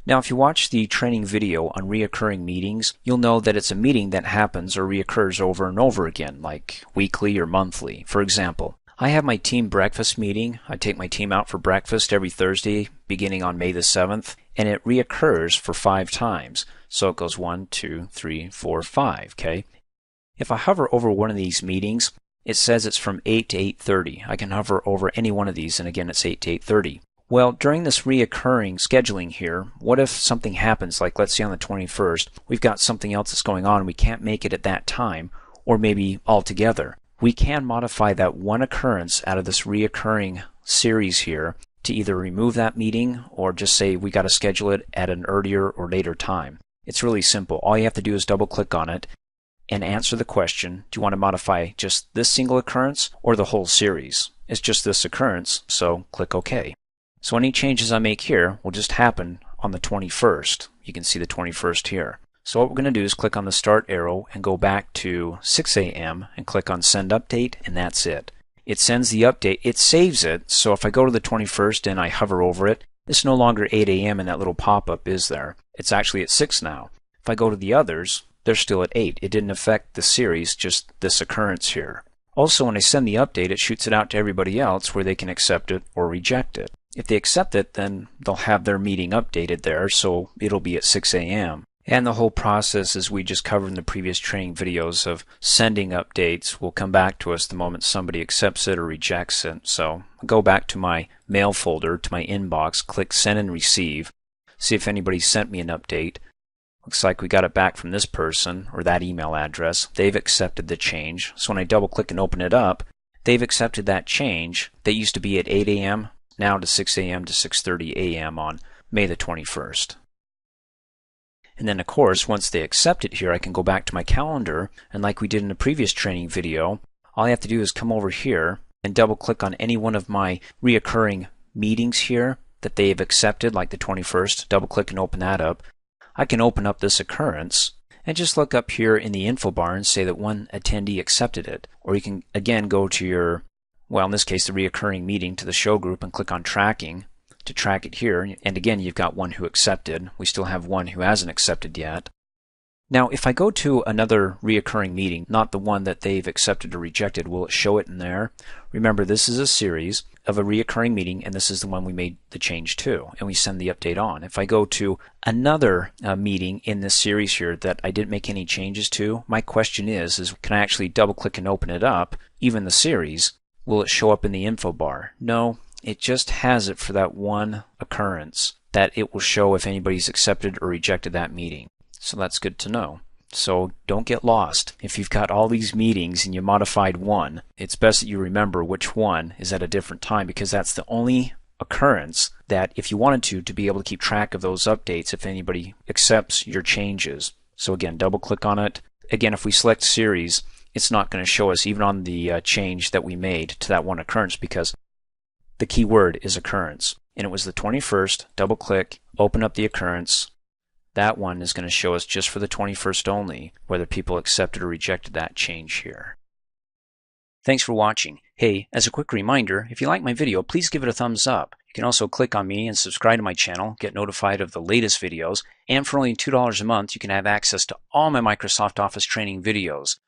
Now, if you watch the training video on reoccurring meetings, you'll know that it's a meeting that happens or reoccurs over and over again, like weekly or monthly. For example, I have my team breakfast meeting. I take my team out for breakfast every Thursday beginning on May the 7th, and it reoccurs for 5 times. So it goes 1, 2, 3, 4, 5, okay? If I hover over one of these meetings, it says it's from 8 to 8:30. I can hover over any one of these, and again, it's 8 to 8:30. Well, during this reoccurring scheduling here, what if something happens, like let's say on the 21st, we've got something else that's going on and we can't make it at that time, or maybe altogether. We can modify that one occurrence out of this reoccurring series here to either remove that meeting or just say we got to schedule it at an earlier or later time. It's really simple. All you have to do is double click on it and answer the question, do you want to modify just this single occurrence or the whole series? It's just this occurrence, so click OK. So any changes I make here will just happen on the 21st. You can see the 21st here. So what we're going to do is click on the start arrow and go back to 6 a.m. and click on send update, and that's it. It sends the update. It saves it. So if I go to the 21st and I hover over it, it's no longer 8 a.m. and that little pop-up is there. It's actually at 6 now. If I go to the others, they're still at 8. It didn't affect the series, just this occurrence here. Also, when I send the update, it shoots it out to everybody else where they can accept it or reject it. If they accept it, then they'll have their meeting updated there, so it'll be at 6 a.m. And the whole process, as we just covered in the previous training videos, of sending updates will come back to us the moment somebody accepts it or rejects it. So I'll go back to my mail folder, to my inbox, click send and receive, see if anybody sent me an update. Looks like we got it back from this person or that email address. They've accepted the change. So when I double click and open it up, they've accepted that change that used to be at 8 a.m. now to 6 a.m. to 6:30 a.m. on May the 21st. And then of course, once they accept it here, I can go back to my calendar, and like we did in the previous training video, all I have to do is come over here and double click on any one of my reoccurring meetings here that they have accepted, like the 21st, double click and open that up. I can open up this occurrence and just look up here in the info bar and say that one attendee accepted it. Or you can again go to your, well, in this case the reoccurring meeting, to the show group and click on tracking to track it here. And again, you've got one who accepted. We still have one who hasn't accepted yet. Now, if I go to another reoccurring meeting, not the one that they've accepted or rejected, will it show it in there? Remember, this is a series of a reoccurring meeting, and this is the one we made the change to, and we send the update on. If I go to another meeting in this series here that I didn't make any changes to, my question is can I actually double click and open it up, even the series? Will it show up in the info bar? No, it just has it for that one occurrence, that it will show if anybody's accepted or rejected that meeting. So that's good to know. So don't get lost. If you've got all these meetings and you modified one, it's best that you remember which one is at a different time, because that's the only occurrence that, if you wanted to be able to keep track of those updates if anybody accepts your changes. So again, double click on it. Again, if we select series, it's not going to show us even on the change that we made to that one occurrence, because the key word is occurrence. And it was the 21st, double click, open up the occurrence. That one is going to show us just for the 21st only, whether people accepted or rejected that change here. Thanks for watching. Hey, as a quick reminder, if you like my video, please give it a thumbs up. You can also click on me and subscribe to my channel, get notified of the latest videos, and for only $2 a month, you can have access to all my Microsoft Office training videos.